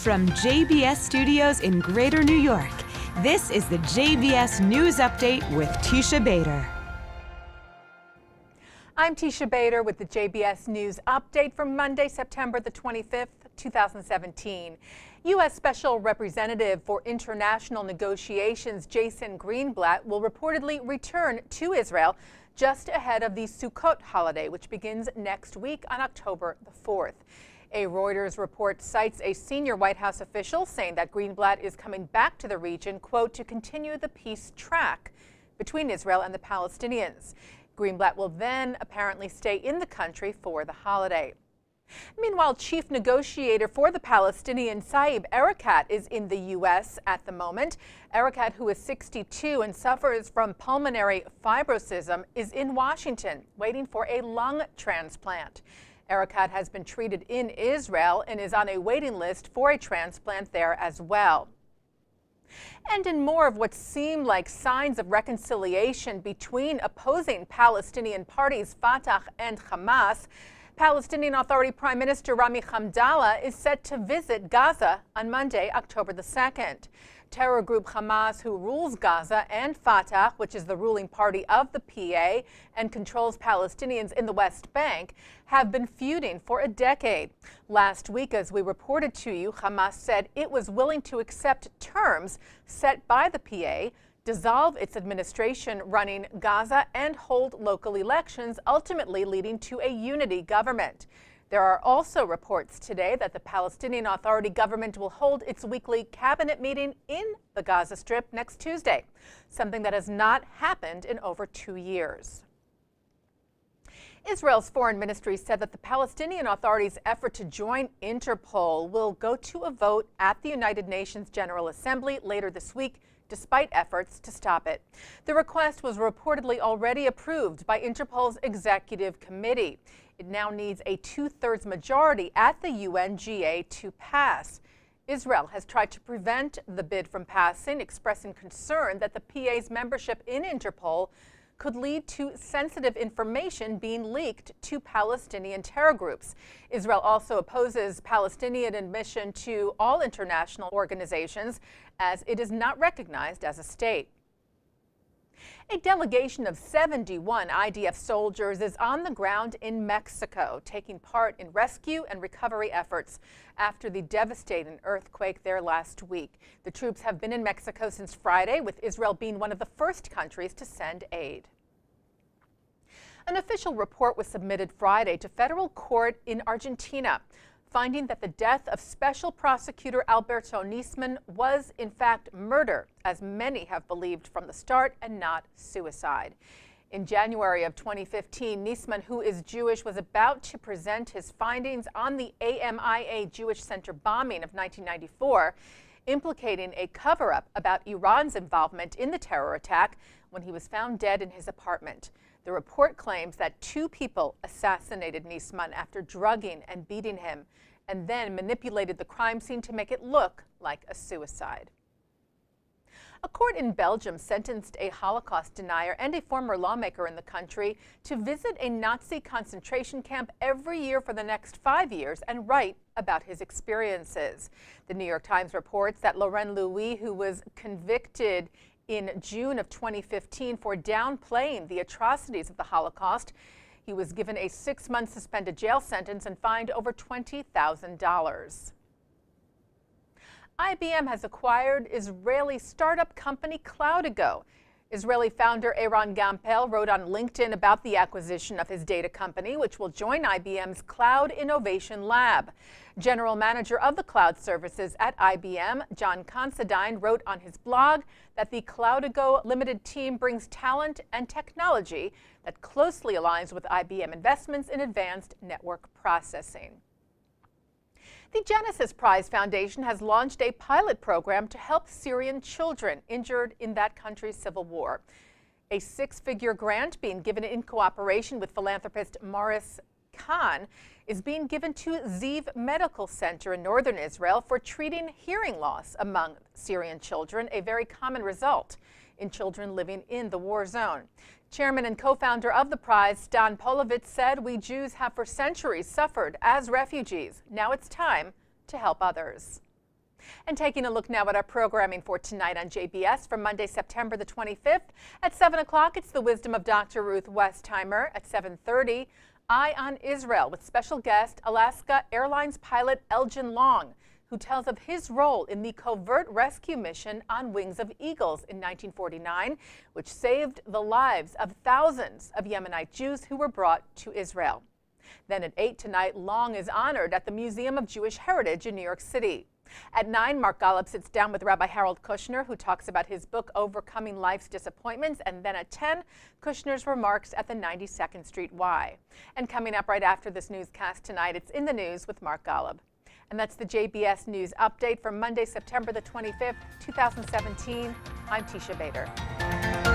From JBS Studios in Greater New York, this is the JBS News Update with Teisha Bader. I'm Teisha Bader with the JBS News Update for Monday, September the 25th, 2017. U.S. Special Representative for International Negotiations Jason Greenblatt will reportedly return to Israel just ahead of the Sukkot holiday, which begins next week on October the 4th. A Reuters report cites a senior White House official saying that Greenblatt is coming back to the region, quote, to continue the peace track between Israel and the Palestinians. Greenblatt will then apparently stay in the country for the holiday. Meanwhile, chief negotiator for the Palestinian Saeb Erekat is in the U.S. at the moment. Erekat, who is 62 and suffers from pulmonary fibrosis, is in Washington waiting for a lung transplant. Erekat has been treated in Israel and is on a waiting list for a transplant there as well. And in more of what seem like signs of reconciliation between opposing Palestinian parties Fatah and Hamas, Palestinian Authority Prime Minister Rami Hamdallah is set to visit Gaza on Monday, October the 2nd. Terror group Hamas, who rules Gaza, and Fatah, which is the ruling party of the PA and controls Palestinians in the West Bank, have been feuding for a decade. Last week, as we reported to you, Hamas said it was willing to accept terms set by the PA, dissolve its administration running Gaza, and hold local elections, ultimately leading to a unity government. There are also reports today that the Palestinian Authority government will hold its weekly cabinet meeting in the Gaza Strip next Tuesday, something that has not happened in over 2 years. Israel's foreign ministry said that the Palestinian Authority's effort to join Interpol will go to a vote at the United Nations General Assembly later this week, despite efforts to stop it. The request was reportedly already approved by Interpol's executive committee. It now needs a 2/3 majority at the UNGA to pass. Israel has tried to prevent the bid from passing, expressing concern that the PA's membership in Interpol could lead to sensitive information being leaked to Palestinian terror groups. Israel also opposes Palestinian admission to all international organizations, as it is not recognized as a state. A delegation of 71 IDF soldiers is on the ground in Mexico, taking part in rescue and recovery efforts after the devastating earthquake there last week. The troops have been in Mexico since Friday, with Israel being one of the first countries to send aid. An official report was submitted Friday to federal court in Argentina, finding that the death of Special Prosecutor Alberto Nisman was, in fact, murder, as many have believed from the start, and not suicide. In January of 2015, Nisman, who is Jewish, was about to present his findings on the AMIA Jewish Center bombing of 1994, implicating a cover-up about Iran's involvement in the terror attack, when he was found dead in his apartment. The report claims that 2 people assassinated Nisman after drugging and beating him, and then manipulated the crime scene to make it look like a suicide. A court in Belgium sentenced a Holocaust denier and a former lawmaker in the country to visit a Nazi concentration camp every year for the next 5 years and write about his experiences. The New York Times reports that Laurent, who was convicted in June of 2015 for downplaying the atrocities of the Holocaust, he was given a 6-month suspended jail sentence and fined over $20,000. IBM has acquired Israeli startup company Cloudago. Israeli founder Eran Gampel wrote on LinkedIn about the acquisition of his data company, which will join IBM's Cloud Innovation Lab. General manager of the cloud services at IBM, John Considine, wrote on his blog that the Cloudago Limited team brings talent and technology that closely aligns with IBM investments in advanced network processing. The Genesis Prize Foundation has launched a pilot program to help Syrian children injured in that country's civil war. A 6-figure grant being given in cooperation with philanthropist Maurice Kahn is being given to Ziv Medical Center in northern Israel for treating hearing loss among Syrian children, a very common result in children living in the war zone. Chairman and co-founder of the prize, Stan Polovitz, said, "We Jews have for centuries suffered as refugees. Now it's time to help others." And taking a look now at our programming for tonight on JBS for Monday, September the 25th. At 7 o'clock, it's the wisdom of Dr. Ruth Westheimer. At 7:30, Eye on Israel with special guest Alaska Airlines pilot Elgen, who tells of his role in the covert rescue mission on Wings of Eagles in 1949, which saved the lives of thousands of Yemenite Jews who were brought to Israel. Then at 8 tonight, Long is honored at the Museum of Jewish Heritage in New York City. At 9, Mark Golub sits down with Rabbi Kushner, who talks about his book, Overcoming Life's Disappointments. And then at 10, Kushner's remarks at the 92nd Street Y. And coming up right after this newscast tonight, it's In the News with Mark Golub. And that's the JBS News Update for Monday, September the 25th, 2017. I'm Teisha Bader.